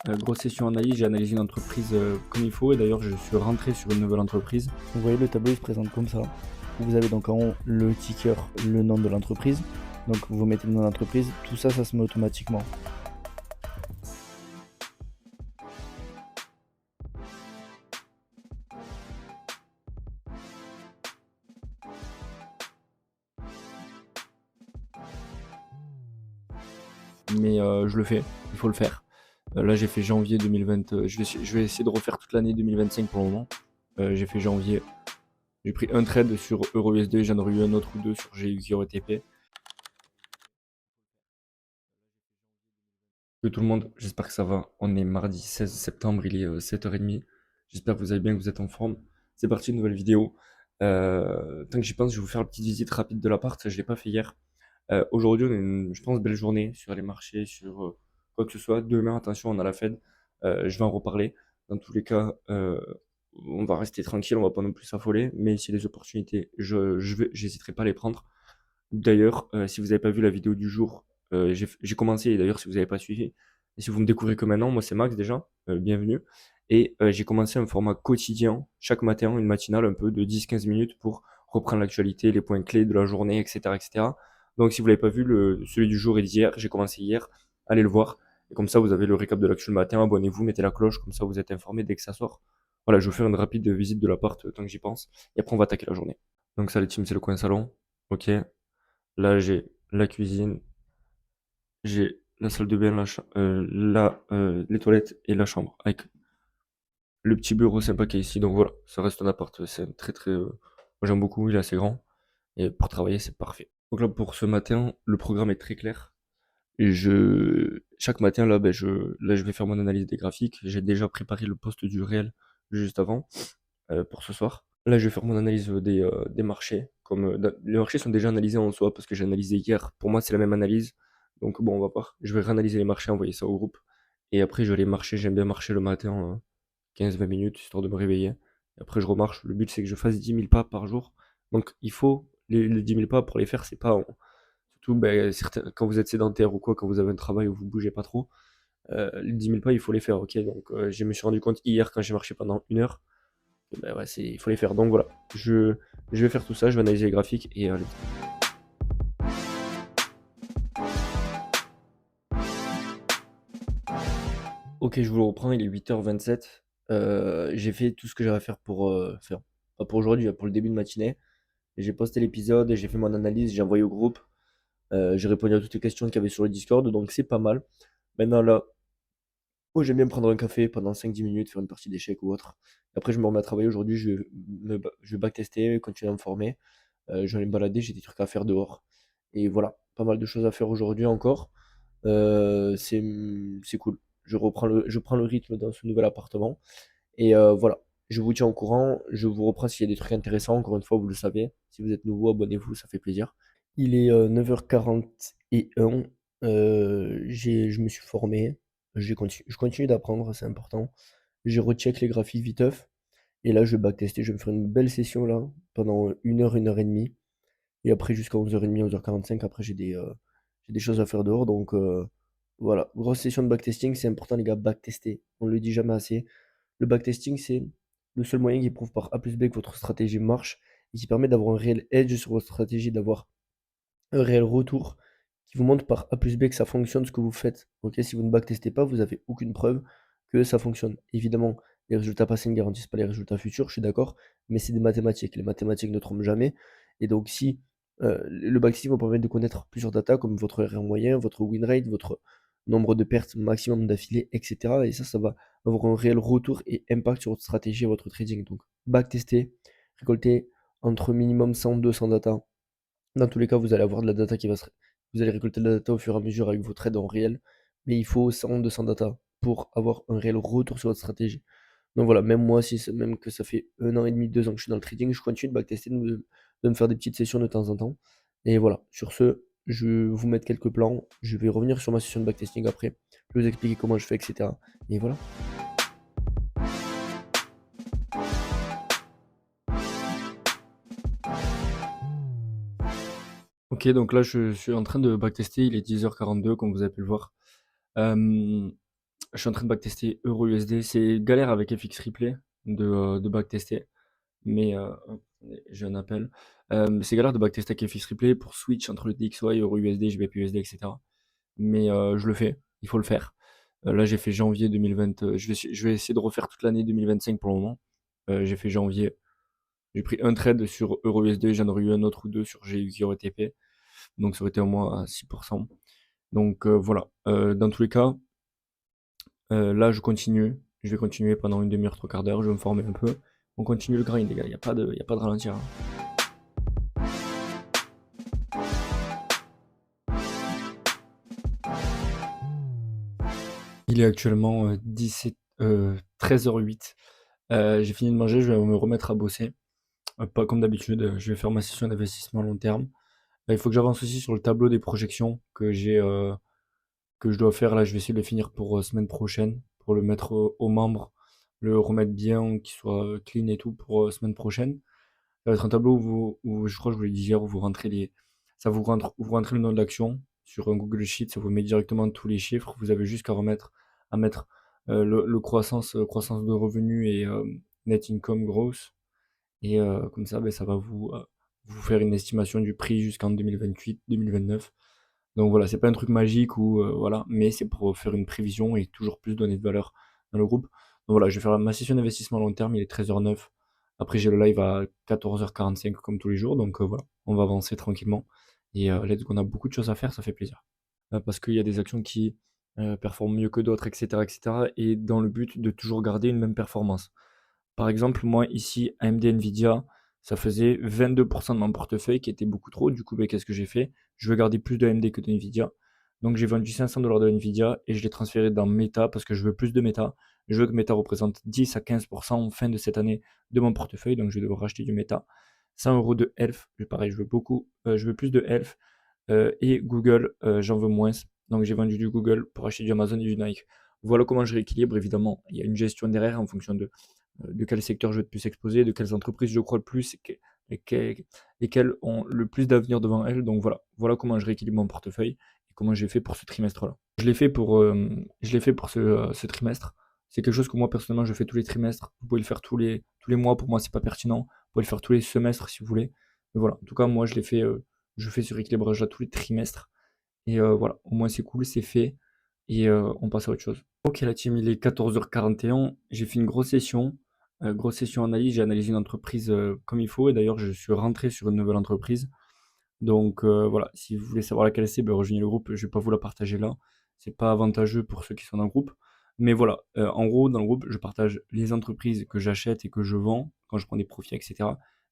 Grosse session analyse, j'ai analysé une entreprise comme il faut et d'ailleurs je suis rentré sur une nouvelle entreprise. Vous voyez, le tableau il se présente comme ça. Vous avez donc en haut le ticker, le nom de l'entreprise. Donc vous mettez le nom de l'entreprise, tout ça, ça se met automatiquement. Mais je le fais, il faut le faire. Là j'ai fait janvier 2020, je vais essayer de refaire toute l'année 2025 pour le moment. J'ai fait janvier, j'ai pris un trade sur EURUSD, j'en aurais eu un autre ou deux sur GUQRTP. Salut tout le monde, j'espère que ça va. On est mardi 16 septembre, il est 7h30. J'espère que vous allez bien, que vous êtes en forme. C'est parti, une nouvelle vidéo. Tant que j'y pense, je vais vous faire une petite visite rapide de l'appart, je ne l'ai pas fait hier. Aujourd'hui, on a une, je pense, belle journée sur les marchés, sur quoi que ce soit. Demain, attention, on a la Fed. Je vais en reparler. Dans tous les cas, on va rester tranquille, on va pas non plus s'affoler. Mais s'il y a des opportunités, j'hésiterai pas à les prendre. D'ailleurs, si vous n'avez pas vu la vidéo du jour, j'ai commencé, et d'ailleurs, si vous n'avez pas suivi, et si vous me découvrez que maintenant, moi c'est Max déjà, bienvenue. Et j'ai commencé un format quotidien, chaque matin, une matinale un peu de 10-15 minutes pour reprendre l'actualité, les points clés de la journée, etc. etc. Donc si vous l'avez pas vu, celui du jour et d'hier, j'ai commencé hier, allez le voir. Et comme ça, vous avez le récap de l'actu le matin, abonnez-vous, mettez la cloche, comme ça vous êtes informé dès que ça sort. Voilà, je vais vous faire une rapide visite de l'appart tant que j'y pense. Et après, on va attaquer la journée. Donc ça, les teams, c'est le coin salon. Ok. Là, j'ai la cuisine, j'ai la salle de bain, les toilettes et la chambre avec le petit bureau sympa qu'il y a ici. Donc voilà, ça reste un appart, c'est un très très. Moi j'aime beaucoup, il est assez grand et pour travailler c'est parfait. Donc là pour ce matin, le programme est très clair. Et chaque matin là, là je vais faire mon analyse des graphiques. J'ai déjà préparé le post du réel juste avant pour ce soir. Là je vais faire mon analyse des marchés. Les marchés sont déjà analysés en soi parce que j'ai analysé hier. Pour moi c'est la même analyse. Donc bon on va voir. Je vais réanalyser les marchés, envoyer ça au groupe. Et après je vais aller marcher. J'aime bien marcher le matin. 15-20 minutes, histoire de me réveiller. Et après, je remarche. Le but, c'est que je fasse 10 000 pas par jour. Donc, il faut les 10 000 pas pour les faire. C'est pas. Surtout ben, quand vous êtes sédentaire ou quoi, quand vous avez un travail où vous bougez pas trop, les 10 000 pas, il faut les faire. Ok, donc je me suis rendu compte hier quand j'ai marché pendant 1 heure. Que, ben, ouais, il faut les faire. Donc voilà, je vais faire tout ça. Je vais analyser les graphiques et ok, je vous le reprends. Il est 8h27. J'ai fait tout ce que j'avais à faire pour faire. Pas pour aujourd'hui, pour le début de matinée. J'ai posté l'épisode, j'ai fait mon analyse, j'ai envoyé au groupe, j'ai répondu à toutes les questions qu'il y avait sur le Discord, donc c'est pas mal. Maintenant là, moi j'aime bien prendre un café pendant 5-10 minutes, faire une partie d'échecs ou autre. Après je me remets à travailler aujourd'hui, je vais backtester, continuer à me former. Je vais aller me balader, j'ai des trucs à faire dehors. Et voilà, pas mal de choses à faire aujourd'hui encore. C'est cool. Je prends le rythme dans ce nouvel appartement. Et voilà, je vous tiens au courant, je vous reprends s'il y a des trucs intéressants, encore une fois, vous le savez. Si vous êtes nouveau, abonnez-vous, ça fait plaisir. Il est 9h41, je me suis formé, je continue d'apprendre, c'est important. J'ai recheck les graphiques viteuf, et là je vais backtester, je vais me faire une belle session là, pendant 1 heure et demie, et après jusqu'à 11h30, 11h45, après j'ai des choses à faire dehors, donc voilà, grosse session de backtesting, c'est important les gars, backtester, on le dit jamais assez. Le backtesting, c'est le seul moyen qui prouve par A plus B que votre stratégie marche et qui permet d'avoir un réel edge sur votre stratégie, d'avoir un réel retour qui vous montre par A plus B que ça fonctionne ce que vous faites. Ok, si vous ne backtestez pas, vous n'avez aucune preuve que ça fonctionne. Évidemment, les résultats passés ne garantissent pas les résultats futurs, je suis d'accord, mais c'est des mathématiques. Les mathématiques ne trompent jamais. Et donc, si le backtesting vous permet de connaître plusieurs data comme votre RR moyen, votre win rate, votre nombre de pertes maximum d'affilée, etc. Et ça va avoir un réel retour et impact sur votre stratégie et votre trading. Donc, backtester, récolter entre minimum 100-200 data. Dans tous les cas, vous allez avoir de la data vous allez récolter de la data au fur et à mesure avec vos trades en réel, mais il faut 100-200 data pour avoir un réel retour sur votre stratégie. Donc voilà, même moi, même que ça fait 1 an et demi, 2 ans que je suis dans le trading, je continue de backtester, de me faire des petites sessions de temps en temps. Et voilà, sur ce, je vais vous mettre quelques plans. Je vais revenir sur ma session de backtesting après. Je vais vous expliquer comment je fais, etc. Et voilà. Ok, donc là je suis en train de backtester, il est 10h42 comme vous avez pu le voir. Euh, Je suis en train de backtester EURUSD. C'est galère avec FX Replay de backtester. Mais hop, attendez, j'ai un appel. C'est galère de backtester avec FX Replay pour switch entre le DXY, EURUSD, GBPUSD, etc. Mais je le fais, il faut le faire. Là, j'ai fait janvier 2020. Je vais essayer de refaire toute l'année 2025 pour le moment. J'ai fait janvier. J'ai pris un trade sur EURUSD, j'en aurais eu un autre ou deux sur GU qui aurait TP. Donc ça aurait été au moins à 6%. Donc voilà. Dans tous les cas, là je continue. Je vais continuer pendant une demi-heure, trois quarts d'heure. Je vais me former un peu. On continue le grind, les gars. Y a pas de ralentir, hein. Il est actuellement 13h08. J'ai fini de manger, je vais me remettre à bosser. Pas comme d'habitude, je vais faire ma session d'investissement à long terme. Il faut que j'avance aussi sur le tableau des projections que je dois faire. Là, je vais essayer de le finir pour semaine prochaine, pour le mettre aux membres, le remettre bien, qu'il soit clean et tout pour semaine prochaine. Ça va être un tableau où je crois que je vous l'ai dit hier, où vous rentrez vous rentrez le nom de l'action sur un Google Sheet, ça vous met directement tous les chiffres. Vous avez juste à mettre le croissance de revenus et net income gross. Et comme ça, ben, ça va vous faire une estimation du prix jusqu'en 2028, 2029. Donc voilà, c'est pas un truc magique ou voilà, mais c'est pour faire une prévision et toujours plus donner de valeur dans le groupe. Donc voilà, je vais faire ma session d'investissement à long terme, il est 13h09. Après, j'ai le live à 14h45 comme tous les jours, donc voilà, on va avancer tranquillement. Et let's go, on a beaucoup de choses à faire, ça fait plaisir. Parce qu'il y a des actions qui performent mieux que d'autres, etc., etc., et dans le but de toujours garder une même performance. Par exemple, moi ici, AMD Nvidia, ça faisait 22% de mon portefeuille qui était beaucoup trop. Du coup, ben, qu'est-ce que j'ai fait? Je veux garder plus de AMD que de Nvidia. Donc j'ai vendu 500$ de Nvidia et je l'ai transféré dans Meta parce que je veux plus de Meta. Je veux que Meta représente 10 à 15% en fin de cette année de mon portefeuille. Donc je vais devoir racheter du Meta. 100€ de Elf, pareil, je veux beaucoup, je veux plus de Elf. Et Google, j'en veux moins. Donc j'ai vendu du Google pour acheter du Amazon et du Nike. Voilà comment je rééquilibre. Évidemment, il y a une gestion derrière en fonction de quel secteur je vais être plus exposé, de quelles entreprises je crois le plus, lesquelles ont le plus d'avenir devant elles. Donc voilà comment je rééquilibre mon portefeuille et comment j'ai fait pour ce trimestre-là. Je l'ai fait pour ce trimestre. C'est quelque chose que moi personnellement je fais tous les trimestres. Vous pouvez le faire tous les mois. Pour moi, c'est pas pertinent. Vous pouvez le faire tous les semestres si vous voulez. Mais voilà. En tout cas, moi je l'ai fait. Je fais ce rééquilibrage là tous les trimestres. Et voilà. Au moins c'est cool, c'est fait. Et on passe à autre chose. Ok, la team, il est 14h41. J'ai fait une grosse session analyse. J'ai analysé une entreprise comme il faut. Et d'ailleurs, je suis rentré sur une nouvelle entreprise. Donc voilà, si vous voulez savoir laquelle c'est, ben, rejoignez le groupe. Je vais pas vous la partager là. C'est pas avantageux pour ceux qui sont dans le groupe. Mais voilà, en gros, dans le groupe, je partage les entreprises que j'achète et que je vends quand je prends des profits, etc.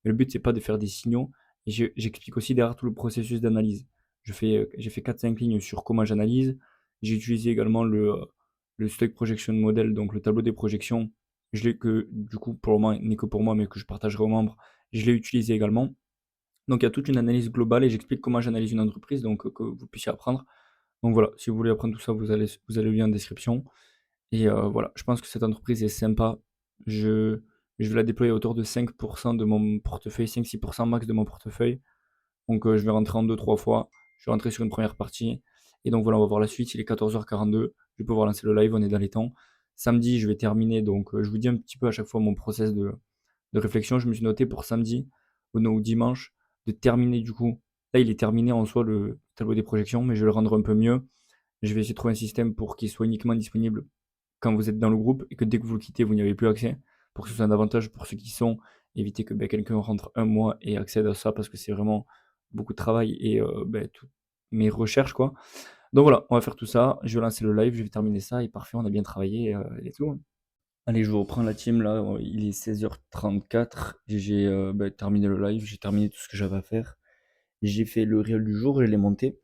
Mais le but, c'est pas de faire des signaux. Et j'explique aussi derrière tout le processus d'analyse. J'ai fait 4-5 lignes sur comment j'analyse. J'ai utilisé également le Stock Projection Model, donc le tableau des projections. Je l'ai que, du coup, pour le moment, n'est que pour moi, mais que je partagerai aux membres. Je l'ai utilisé également. Donc il y a toute une analyse globale et j'explique comment j'analyse une entreprise, donc que vous puissiez apprendre. Donc voilà, si vous voulez apprendre tout ça, vous allez le lien en description. Et voilà, je pense que cette entreprise est sympa. Je, je vais la déployer autour de 5% de mon portefeuille, 5-6% max de mon portefeuille. Donc je vais rentrer en 2-3 fois. Je vais rentrer sur une première partie. Et donc voilà, on va voir la suite. Il est 14h42. Je vais pouvoir lancer le live, on est dans les temps. Samedi, je vais terminer. Donc je vous dis un petit peu à chaque fois mon process de réflexion. Je me suis noté pour samedi ou dimanche de terminer du coup. Là, il est terminé en soi le tableau des projections, mais je vais le rendre un peu mieux. Je vais essayer de trouver un système pour qu'il soit uniquement disponible quand vous êtes dans le groupe et que dès que vous le quittez, vous n'y avez plus accès. Pour que ce soit un avantage pour ceux qui sont. Éviter que ben, quelqu'un rentre un mois et accède à ça parce que c'est vraiment beaucoup de travail et ben, toutes mes recherches quoi. Donc voilà, on va faire tout ça. Je vais lancer le live, je vais terminer ça et parfait, on a bien travaillé. Let's go. Allez, je vous reprends la team là, il est 16h34, j'ai bah, terminé le live, j'ai terminé tout ce que j'avais à faire. J'ai fait le réel du jour, je l'ai monté.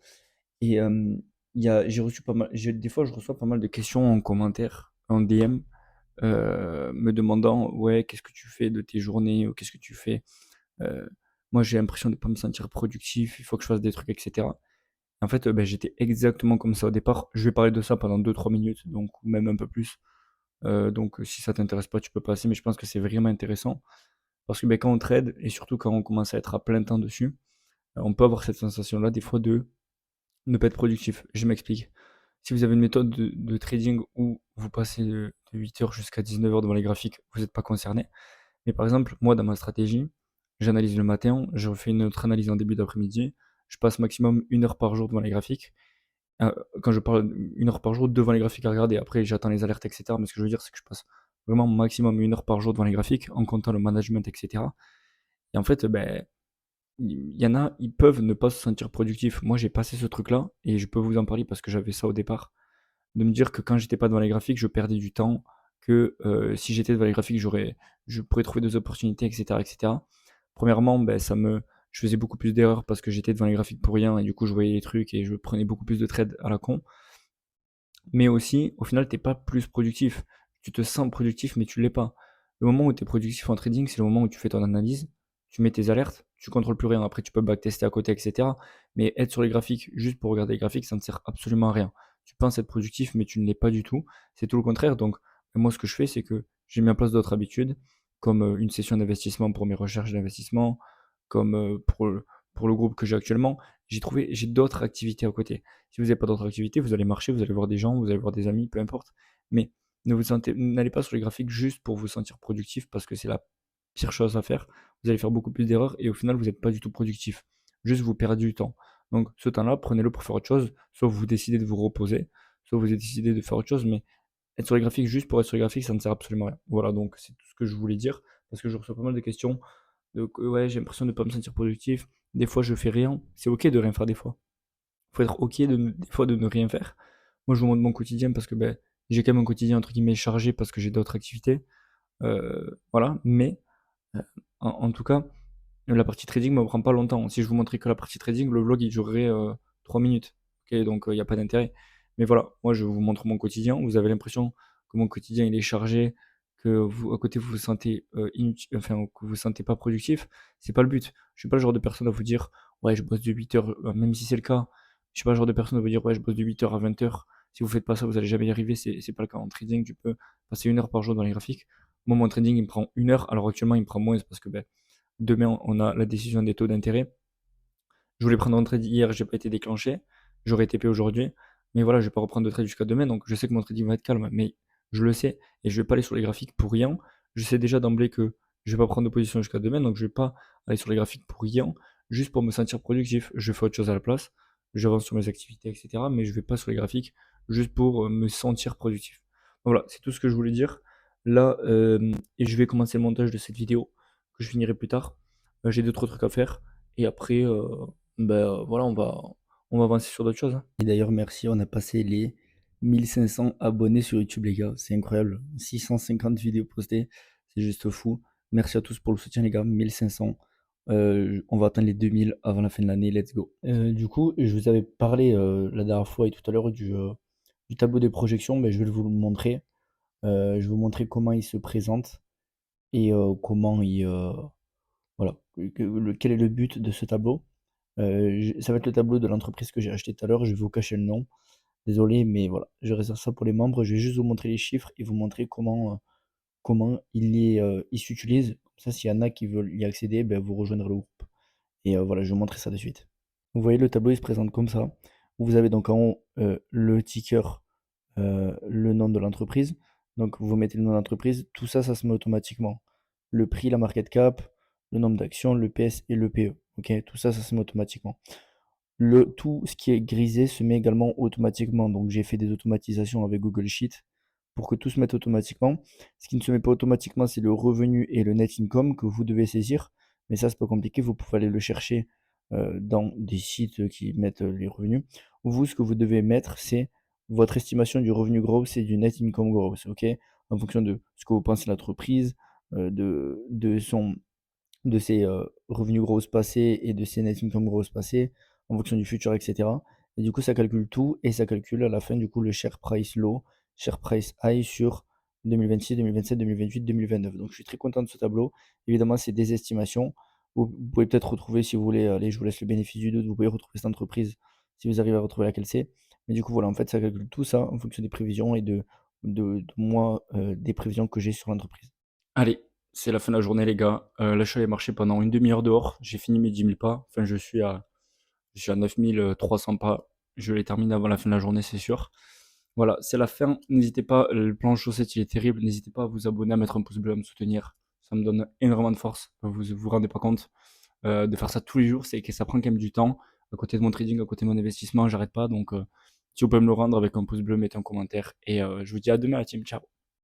Et j'ai reçu pas mal, des fois je reçois pas mal de questions en commentaire, en DM, me demandant ouais, qu'est-ce que tu fais de tes journées, ou qu'est-ce que tu fais. Euh, Moi j'ai l'impression de pas me sentir productif, il faut que je fasse des trucs, etc. En fait, bah, j'étais exactement comme ça au départ. Je vais parler de ça pendant 2-3 minutes, donc même un peu plus. Donc si ça t'intéresse pas, tu peux passer, mais je pense que c'est vraiment intéressant. Parce que ben, quand on trade, et surtout quand on commence à être à plein temps dessus, on peut avoir cette sensation-là des fois de ne pas être productif. Je m'explique. Si vous avez une méthode de trading où vous passez de 8h jusqu'à 19h devant les graphiques, vous n'êtes pas concerné. Mais par exemple, moi, dans ma stratégie, j'analyse le matin, je refais une autre analyse en début d'après-midi, je passe maximum 1 heure par jour devant les graphiques. Quand je parle 1 heure par jour devant les graphiques à regarder, après j'attends les alertes, etc. Mais ce que je veux dire, c'est que je passe vraiment maximum 1 heure par jour devant les graphiques, en comptant le management, etc. Et en fait, ben, il y en a, ils peuvent ne pas se sentir productifs. Moi, j'ai passé ce truc-là, et je peux vous en parler parce que j'avais ça au départ, de me dire que quand j'étais pas devant les graphiques, je perdais du temps, que si j'étais devant les graphiques, je pourrais trouver des opportunités, etc., etc. Premièrement, ben, je faisais beaucoup plus d'erreurs parce que j'étais devant les graphiques pour rien, et du coup, je voyais les trucs et je prenais beaucoup plus de trades à la con. Mais aussi, au final, t'es pas plus productif. Tu te sens productif, mais tu l'es pas. Le moment où tu es productif en trading, c'est le moment où tu fais ton analyse, tu mets tes alertes, tu contrôles plus rien. Après, tu peux backtester à côté, etc. Mais être sur les graphiques juste pour regarder les graphiques, ça ne sert absolument à rien. Tu penses être productif, mais tu ne l'es pas du tout. C'est tout le contraire. Donc, moi, ce que je fais, c'est que j'ai mis en place d'autres habitudes, comme une session d'investissement pour mes recherches d'investissement, comme pour le groupe que j'ai actuellement. J'ai d'autres activités à côté. Si vous n'avez pas d'autres activités, vous allez marcher, vous allez voir des gens, vous allez voir des amis, peu importe. Mais n'allez pas sur les graphiques juste pour vous sentir productif parce que c'est la pire chose à faire. Vous allez faire beaucoup plus d'erreurs et au final, vous n'êtes pas du tout productif. Juste vous perdez du temps. Donc ce temps-là, prenez-le pour faire autre chose. Soit vous décidez de vous reposer, soit vous décidez de faire autre chose. Mais être sur les graphiques juste pour être sur les graphiques, ça ne sert absolument à rien. Voilà, donc c'est tout ce que je voulais dire parce que je reçois pas mal de questions. Donc ouais, j'ai l'impression de ne pas me sentir productif. Des fois, je fais rien. C'est ok de rien faire des fois. Faut être ok des fois de ne rien faire. Moi, je vous montre mon quotidien parce que ben, j'ai quand même un quotidien entre guillemets chargé parce que j'ai d'autres activités. Voilà, mais euh, en tout cas, la partie trading me prend pas longtemps. Si je vous montrais que la partie trading, le vlog il durerait 3 minutes. Ok, donc il n'y a pas d'intérêt. Mais voilà, moi je vous montre mon quotidien. Vous avez l'impression que mon quotidien il est chargé, que vous à côté vous vous sentez enfin que vous vous sentez pas productif. C'est pas le but. Je suis pas le genre de personne à vous dire ouais je bosse de 8h, même si c'est le cas. Je suis pas le genre de personne à vous dire ouais je bosse de 8h à 20h. Si vous faites pas ça, vous allez jamais y arriver. C'est pas le cas en trading. Tu peux passer 1 heure par jour dans les graphiques. Moi mon trading il me prend 1 heure. Alors actuellement il me prend moins parce que ben, demain, on a la décision des taux d'intérêt. Je voulais prendre un trade hier, j'ai pas été déclenché. J'aurais TP aujourd'hui. Mais voilà, je vais pas reprendre de trade jusqu'à demain. Donc je sais que mon trading va être calme. Mais je le sais. Et je vais pas aller sur les graphiques pour rien. Je sais déjà d'emblée que je vais pas prendre de position jusqu'à demain. Donc je vais pas aller sur les graphiques pour rien. Juste pour me sentir productif. Je fais autre chose à la place. J'avance sur mes activités, etc. Mais je vais pas sur les graphiques juste pour me sentir productif. Donc voilà, c'est tout ce que je voulais dire. Là, et je vais commencer le montage de cette vidéo que je finirai plus tard. J'ai d'autres trucs à faire. Et après, voilà, on va avancer sur d'autres choses, hein. Et d'ailleurs, merci, on a passé les 1500 abonnés sur YouTube, les gars. C'est incroyable. 650 vidéos postées, c'est juste fou. Merci à tous pour le soutien, les gars. 1500. On va atteindre les 2000 avant la fin de l'année. Let's go. Du coup, je vous avais parlé la dernière fois et tout à l'heure du tableau des projections. Mais je vais vous le montrer. Je vais vous montrer comment il se présente et comment il. Voilà. Quel est le but de ce tableau. Ça va être le tableau de l'entreprise que j'ai acheté tout à l'heure. Je vais vous cacher le nom. Désolé, mais voilà, je réserve ça pour les membres. Je vais juste vous montrer les chiffres et vous montrer comment il s'utilise. Comme ça, s'il y en a qui veulent y accéder, ben, vous rejoindrez le groupe. Et voilà, je vais vous montrer ça de suite. Vous voyez, le tableau, il se présente comme ça. Vous avez donc en haut le ticker, le nom de l'entreprise. Donc, vous mettez le nom de l'entreprise. Tout ça, ça se met automatiquement. Le prix, la market cap, le nombre d'actions, le PS et le PE. Ok, tout ça, ça se met automatiquement. Tout ce qui est grisé se met également automatiquement. Donc j'ai fait des automatisations avec Google Sheet pour que tout se mette automatiquement. Ce qui ne se met pas automatiquement, c'est le revenu et le net income que vous devez saisir. Mais ça, c'est pas compliqué. Vous pouvez aller le chercher dans des sites qui mettent les revenus. Vous, ce que vous devez mettre, c'est votre estimation du revenu gross et du net income gross. Ok, en fonction de ce que vous pensez de l'entreprise, de ses revenus grosses passés et de ses net income grosses passés en fonction du futur, etc. Et du coup, ça calcule tout et ça calcule à la fin, du coup, le share price low, share price high sur 2026, 2027, 2028, 2029. Donc, je suis très content de ce tableau. Évidemment, c'est des estimations. Vous pouvez peut-être retrouver, si vous voulez, allez, je vous laisse le bénéfice du doute, vous pouvez retrouver cette entreprise si vous arrivez à retrouver laquelle c'est. Mais du coup, voilà, en fait, ça calcule tout ça en fonction des prévisions et de moi, des prévisions que j'ai sur l'entreprise. Allez, c'est la fin de la journée, les gars. Là, je suis allé marcher pendant une demi-heure dehors. J'ai fini mes 10 000 pas. Enfin, je suis à 9 300 pas. Je les termine avant la fin de la journée, c'est sûr. Voilà, c'est la fin. N'hésitez pas, le plan chaussettes, il est terrible. N'hésitez pas à vous abonner, à mettre un pouce bleu, à me soutenir. Ça me donne énormément de force. Vous rendez pas compte de faire ça tous les jours, c'est que ça prend quand même du temps. À côté de mon trading, à côté de mon investissement, j'arrête pas. Donc, si vous pouvez me le rendre avec un pouce bleu, mettez un commentaire. Et je vous dis à demain, la team. Ciao.